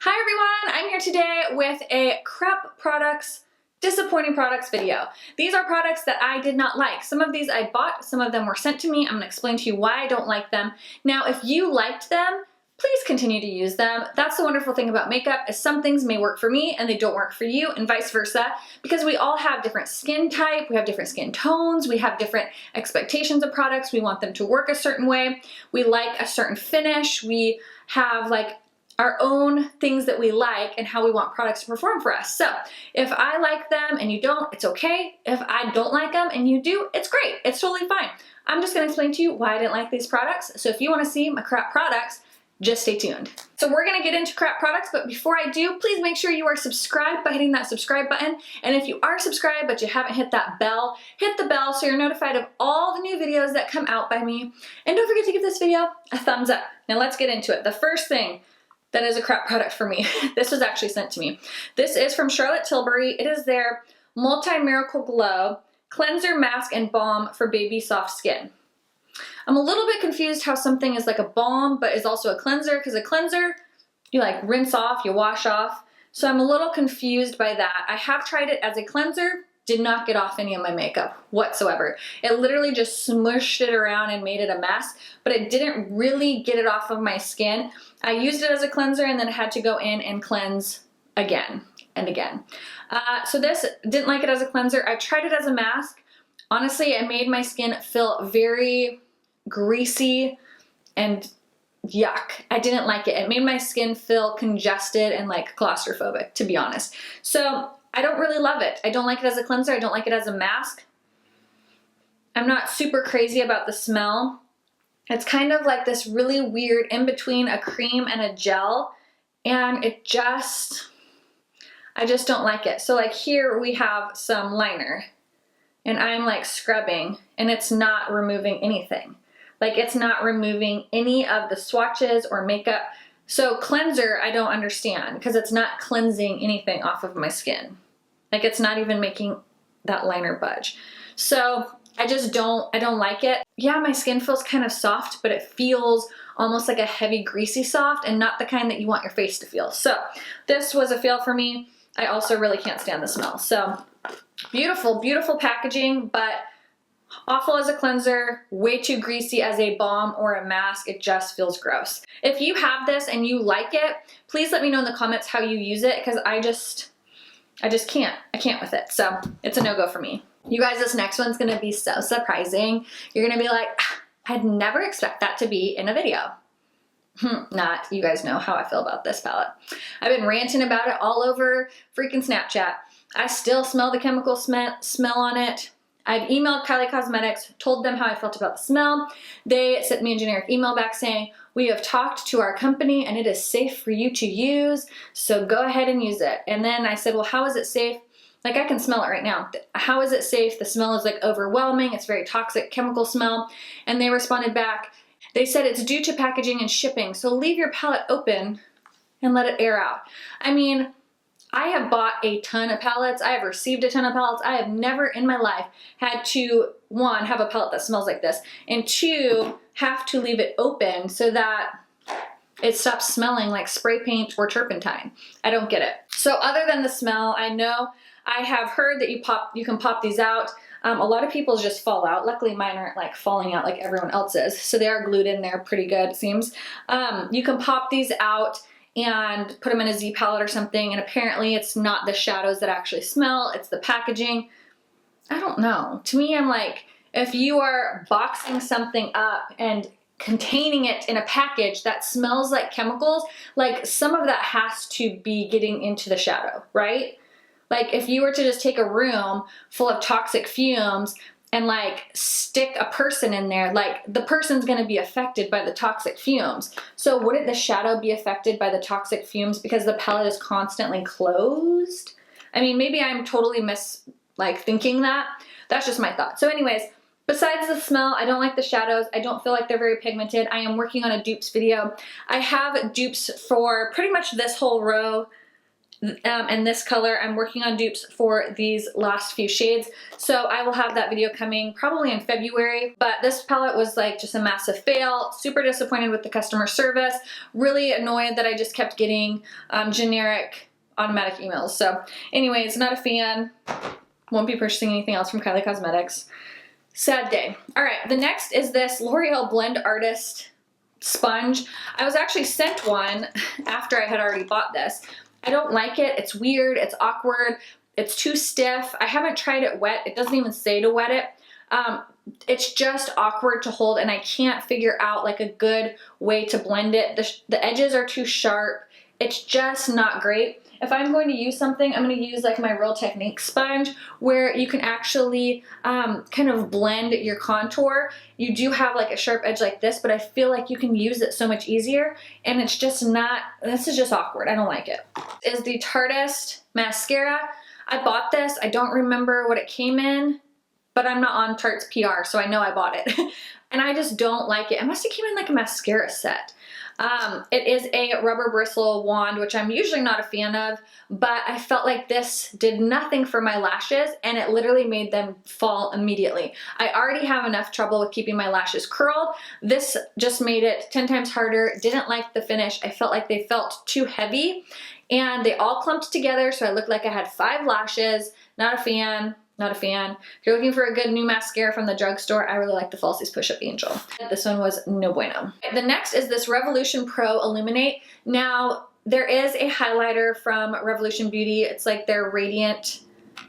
Hi everyone, I'm here today with a crap products, disappointing products video. These are products that I did not like. Some of these I bought, some of them were sent to me. I'm gonna explain to you why I don't like them. Now, if you liked them, please continue to use them. That's the wonderful thing about makeup is some things may work for me and they don't work for you and vice versa because we all have different skin type, we have different skin tones, we have different expectations of products, we want them to work a certain way, we like a certain finish, we have like our own things that we like and how we want products to perform for us. So if I like them and you don't, it's okay. If I don't like them and you do, it's great. It's totally fine. I'm just gonna explain to you why I didn't like these products. So if you wanna see my crap products, just stay tuned. So we're gonna get into crap products, but before I do, please make sure you are subscribed by hitting that subscribe button. And if you are subscribed but you haven't hit that bell, hit the bell so you're notified of all the new videos that come out by me. And don't forget to give this video a thumbs up. Now let's get into it. The first thing that is a crap product for me. This was actually sent to me. This is from Charlotte Tilbury. It is their Multi-Miracle Glow Cleanser, Mask, and Balm for Baby Soft Skin. I'm a little bit confused how something is like a balm but is also a cleanser, because a cleanser, you like rinse off, you wash off. So I'm a little confused by that. I have tried it as a cleanser, did not get off any of my makeup whatsoever. It literally just smushed it around and made it a mess, but it didn't really get it off of my skin. I used it as a cleanser and then had to go in and cleanse again and again. So this, didn't like it as a cleanser. I tried it as a mask. Honestly, it made my skin feel very greasy and yuck. I didn't like it. It made my skin feel congested and like claustrophobic, to be honest. So I don't really love it. I don't like it as a cleanser. I don't like it as a mask. I'm not super crazy about the smell. It's kind of like this really weird in between a cream and a gel, and I just don't like it. So like here we have some liner and I'm like scrubbing and it's not removing anything. Like it's not removing any of the swatches or makeup. So cleanser, I don't understand because it's not cleansing anything off of my skin. Like it's not even making that liner budge. So I don't like it. Yeah, my skin feels kind of soft, but it feels almost like a heavy greasy soft and not the kind that you want your face to feel. So this was a fail for me. I also really can't stand the smell. So beautiful, beautiful packaging, but awful as a cleanser, way too greasy as a balm or a mask. It just feels gross. If you have this and you like it, please let me know in the comments how you use it because I just can't. I can't with it. So it's a no-go for me. You guys, this next one's gonna be so surprising. You're gonna be like, I'd never expect that to be in a video. Not, you guys know how I feel about this palette. I've been ranting about it all over freaking Snapchat. I still smell the chemical smell on it. I've emailed Kylie Cosmetics, told them how I felt about the smell. They sent me a generic email back saying, we have talked to our company and it is safe for you to use, so go ahead and use it. And then I said, well, how is it safe? Like I can smell it right now. How is it safe? The smell is like overwhelming. It's very toxic chemical smell. And they responded back. They said it's due to packaging and shipping. So leave your palette open and let it air out. I mean, I have bought a ton of palettes. I have received a ton of palettes. I have never in my life had to, one, have a palette that smells like this, and two, have to leave it open so that it stops smelling like spray paint or turpentine. I don't get it. So other than the smell, I know I have heard that you can pop these out. A lot of people's just fall out. Luckily mine aren't like falling out like everyone else's. So they are glued in there pretty good, it seems. You can pop these out and put them in a Z palette or something. And apparently it's not the shadows that actually smell, it's the packaging. I don't know. To me, I'm like, if you are boxing something up and containing it in a package that smells like chemicals, like some of that has to be getting into the shadow, right? Like if you were to just take a room full of toxic fumes and like stick a person in there, like the person's gonna be affected by the toxic fumes. So wouldn't the shadow be affected by the toxic fumes because the palette is constantly closed? I mean, maybe I'm totally thinking that. That's just my thought. So anyways, besides the smell, I don't like the shadows. I don't feel like they're very pigmented. I am working on a dupes video. I have dupes for pretty much this whole row and this color. I'm working on dupes for these last few shades, so I will have that video coming probably in February. But this palette was like just a massive fail. Super disappointed with the customer service. Really annoyed that I just kept getting generic automatic emails. So anyways, not a fan. Won't be purchasing anything else from Kylie Cosmetics. Sad day. All right, the next is this L'Oreal Blend Artist sponge. I was actually sent one after I had already bought this. I don't like it. It's weird. It's awkward. It's too stiff. I haven't tried it wet. It doesn't even say to wet it. It's just awkward to hold, and I can't figure out like a good way to blend it. The edges are too sharp. It's just not great. If I'm going to use something, I'm going to use like my Real Technique sponge, where you can actually kind of blend your contour. You do have like a sharp edge like this, but I feel like you can use it so much easier, and it's just not, this is just awkward. I don't like it. Is the Tarte mascara. I bought this. I don't remember what it came in, but I'm not on Tarte's PR, so I know I bought it. And I just don't like it. It must have came in like a mascara set. It is a rubber bristle wand, which I'm usually not a fan of, but I felt like this did nothing for my lashes, and it literally made them fall immediately. I already have enough trouble with keeping my lashes curled. This just made it 10 times harder. Didn't like the finish. I felt like they felt too heavy, and they all clumped together, so I looked like I had 5 lashes. Not a fan. Not a fan. If you're looking for a good new mascara from the drugstore, I really like the Falsies Push-Up Angel. This one was no bueno. The next is this Revolution Pro Illuminate. Now, there is a highlighter from Revolution Beauty. It's like their Radiant,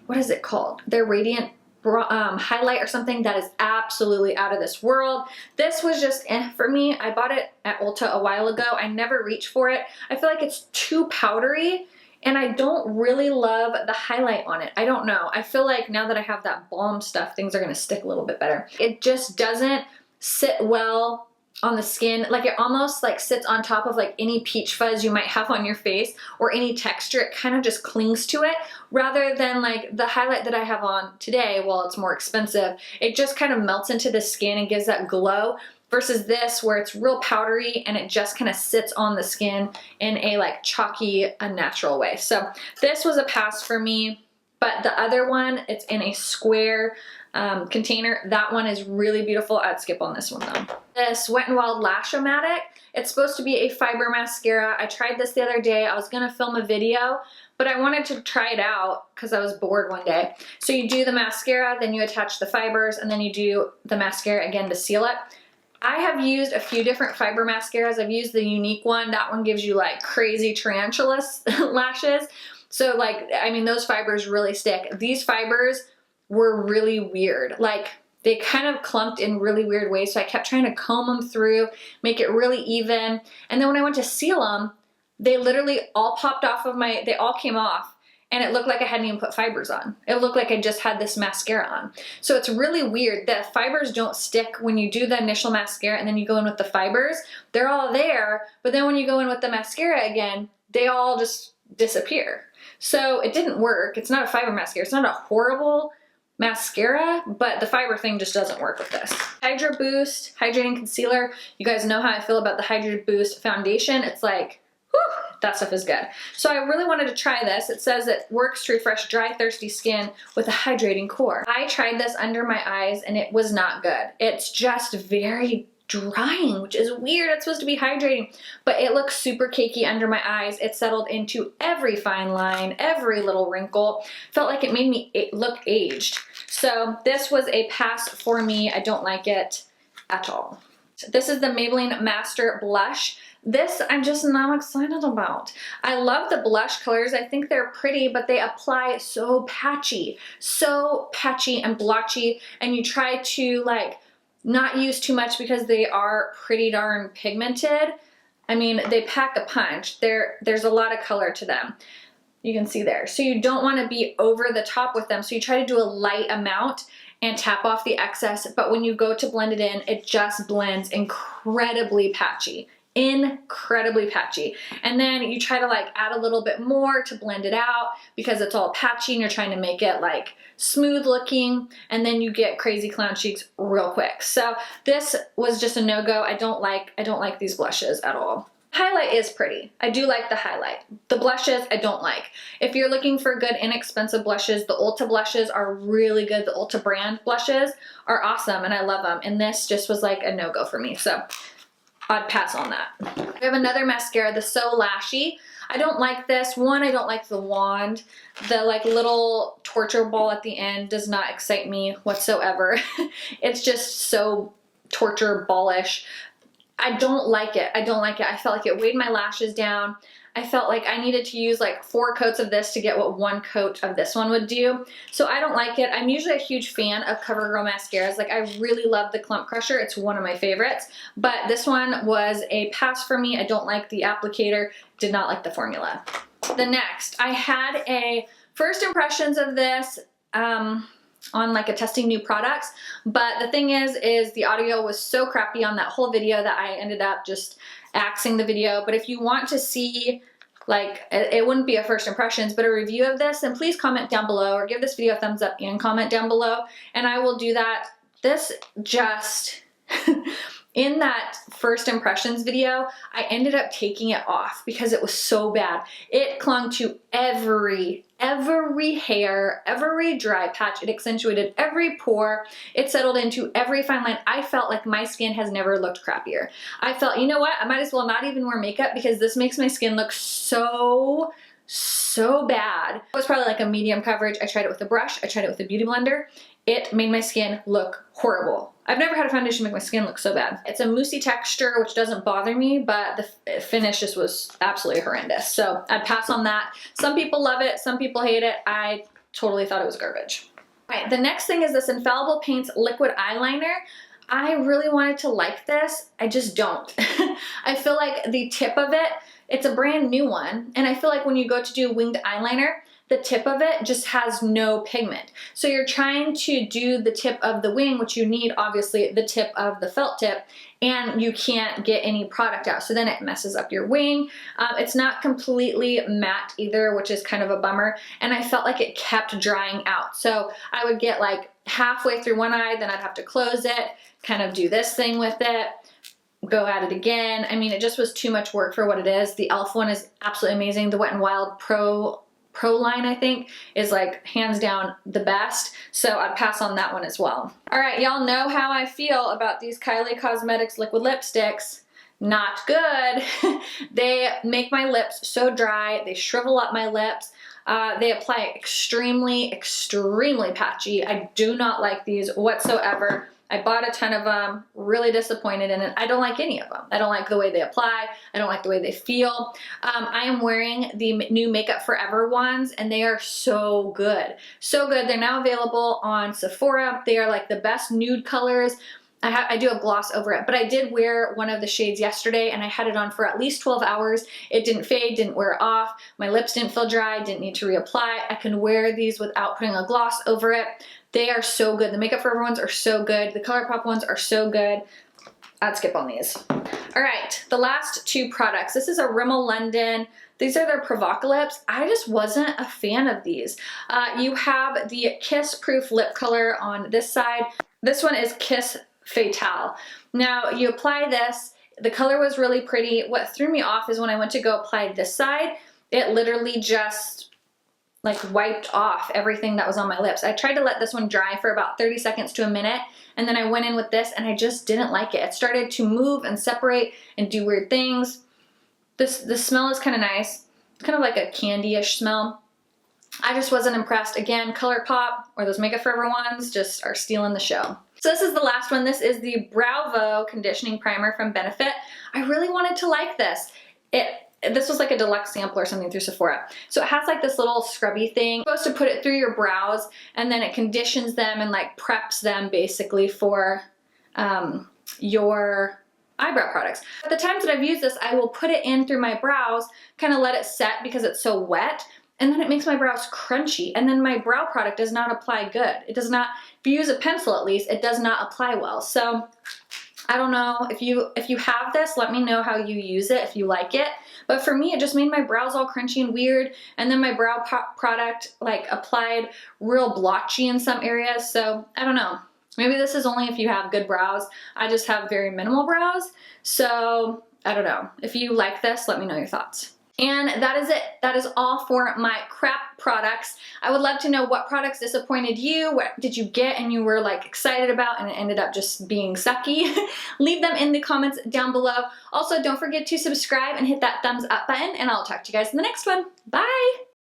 what is it called? Their Radiant highlight or something that is absolutely out of this world. This was just for me. I bought it at Ulta a while ago. I never reached for it. I feel like it's too powdery, and I don't really love the highlight on it. I don't know. I feel like now that I have that balm stuff, things are gonna stick a little bit better. It just doesn't sit well on the skin. Like it almost like sits on top of like any peach fuzz you might have on your face, or any texture. It kind of just clings to it, rather than like the highlight that I have on today. While it's more expensive, it just kind of melts into the skin and gives that glow. Versus this, where it's real powdery and it just kind of sits on the skin in a like chalky, unnatural way. So this was a pass for me. But the other one, it's in a square container. That one is really beautiful. I'd skip on this one though. This Wet n Wild Lash-O-Matic. It's supposed to be a fiber mascara. I tried this the other day. I was gonna film a video, but I wanted to try it out because I was bored one day. So you do the mascara, then you attach the fibers, and then you do the mascara again to seal it. I have used a few different fiber mascaras. I've used the Unique one. That one gives you like crazy tarantula lashes. So like, I mean, those fibers really stick. These fibers were really weird. Like they kind of clumped in really weird ways. So I kept trying to comb them through, make it really even. And then when I went to seal them, they literally all popped off of they all came off. And it looked like I hadn't even put fibers on. It looked like I just had this mascara on. So it's really weird that fibers don't stick when you do the initial mascara and then you go in with the fibers. They're all there, but then when you go in with the mascara again, they all just disappear. So it didn't work. It's not a fiber mascara. It's not a horrible mascara, but the fiber thing just doesn't work with this. Hydra Boost Hydrating Concealer. You guys know how I feel about the Hydra Boost foundation. It's like, whew, that stuff is good. So I really wanted to try this. It says it works to refresh dry, thirsty skin with a hydrating core. I tried this under my eyes and it was not good. It's just very drying, which is weird. It's supposed to be hydrating, but it looks super cakey under my eyes. It settled into every fine line, every little wrinkle. Felt like it made me look aged. So this was a pass for me. I don't like it at all. So this is the Maybelline Master Blush. This I'm just not excited about. I love the blush colors. I think they're pretty, but they apply so patchy and blotchy, and you try to like not use too much because they are pretty darn pigmented. I mean, they pack a punch. There's a lot of color to them. You can see there. So you don't want to be over the top with them. So you try to do a light amount and tap off the excess, but when you go to blend it in, it just blends incredibly patchy. Incredibly patchy. And then you try to like add a little bit more to blend it out because it's all patchy and you're trying to make it like smooth looking, and then you get crazy clown cheeks real quick. So this was just a no-go. I don't like these blushes at all. Highlight is pretty. I do like the highlight. The blushes, I don't like. If you're looking for good, inexpensive blushes, the Ulta blushes are really good. The Ulta brand blushes are awesome, and I love them. And this just was like a no-go for me, so I'd pass on that. We have another mascara, the So Lashy. I don't like this. One, I don't like the wand. The like little torture ball at the end does not excite me whatsoever. It's just so torture ballish. I don't like it. I don't like it. I felt like it weighed my lashes down. I felt like I needed to use like 4 coats of this to get what 1 coat of this one would do. So I don't like it. I'm usually a huge fan of CoverGirl mascaras. Like I really love the Clump Crusher. It's one of my favorites. But this one was a pass for me. I don't like the applicator. Did not like the formula. The next, I had a first impressions of this on like a testing new products, but the thing is the audio was so crappy on that whole video that I ended up just axing the video. But if you want to see, like, it wouldn't be a first impressions, but a review of this, then please comment down below or give this video a thumbs up and comment down below, and I will do that. This just in that first impressions video, I ended up taking it off because it was so bad. It clung to every hair, every dry patch. It accentuated every pore. It settled into every fine line. I felt like my skin has never looked crappier. I felt, you know what? I might as well not even wear makeup because this makes my skin look so bad. It was probably like a medium coverage. I tried it with a brush. I tried it with a beauty blender. It made my skin look horrible. I've never had a foundation make my skin look so bad. It's a moussey texture, which doesn't bother me, but the finish just was absolutely horrendous. So I'd pass on that. Some people love it. Some people hate it. I totally thought it was garbage. All right, the next thing is this Infallible Paints liquid eyeliner. I really wanted to like this. I just don't. I feel like the tip of it, it's a brand new one, and I feel like when you go to do winged eyeliner, the tip of it just has no pigment. So you're trying to do the tip of the wing, which you need obviously the tip of the felt tip, and you can't get any product out. So then it messes up your wing. It's not completely matte either, which is kind of a bummer. And I felt like it kept drying out. So I would get like halfway through one eye, then I'd have to close it, kind of do this thing with it, go at it again. I mean, it just was too much work for what it is. The e.l.f. one is absolutely amazing. The Wet n Wild Pro line, I think, is like hands down the best. So I'd pass on that one as well. All right, y'all know how I feel about these Kylie Cosmetics liquid lipsticks. Not good. They make my lips so dry. They shrivel up my lips. They apply extremely patchy. I do not like these whatsoever. I bought a ton of them, really disappointed in it. I don't like any of them. I don't like the way they apply. I don't like the way they feel. I am wearing the new Makeup Forever ones, and they are so good. So good. They're now available on Sephora. They are like the best nude colors. I do have gloss over it, but I did wear one of the shades yesterday, and I had it on for at least 12 hours. It didn't fade, didn't wear off. My lips didn't feel dry, didn't need to reapply. I can wear these without putting a gloss over it. They are so good. The Makeup Forever ones are so good. The ColourPop ones are so good. I'd skip on these. All right, the last 2 products. This is a Rimmel London. These are their Provocalips. I just wasn't a fan of these. You have the Kiss Proof lip color on this side. This one is Kiss Fatale. Now you apply this, the color was really pretty. What threw me off is when I went to go apply this side, it literally just like wiped off everything that was on my lips. I tried to let this one dry for about 30 seconds to a minute, and then I went in with this and I just didn't like it. It started to move and separate and do weird things. The smell is kind of nice. It's kind of like a candy-ish smell. I just wasn't impressed. Again, ColourPop or those Makeup Forever ones just are stealing the show. So this is the last one. This is the Bravo Conditioning Primer from Benefit. I really wanted to like this. This was like a deluxe sample or something through Sephora. So it has like this little scrubby thing. You're supposed to put it through your brows, and then it conditions them and like preps them basically for your eyebrow products. At the times that I've used this, I will put it in through my brows, kind of let it set because it's so wet, and then it makes my brows crunchy, and then my brow product does not apply good. It does not, if you use a pencil at least, it does not apply well. So I don't know, if you have this, let me know how you use it, if you like it. But for me, it just made my brows all crunchy and weird, and then my brow product like applied real blotchy in some areas. So I don't know. Maybe this is only if you have good brows. I just have very minimal brows, so I don't know. If you like this, let me know your thoughts. And that is it. That is all for my crap products. I would love to know what products disappointed you. What did you get and you were like excited about and it ended up just being sucky? Leave them in the comments down below. Also, don't forget to subscribe and hit that thumbs up button, and I'll talk to you guys in the next one. Bye!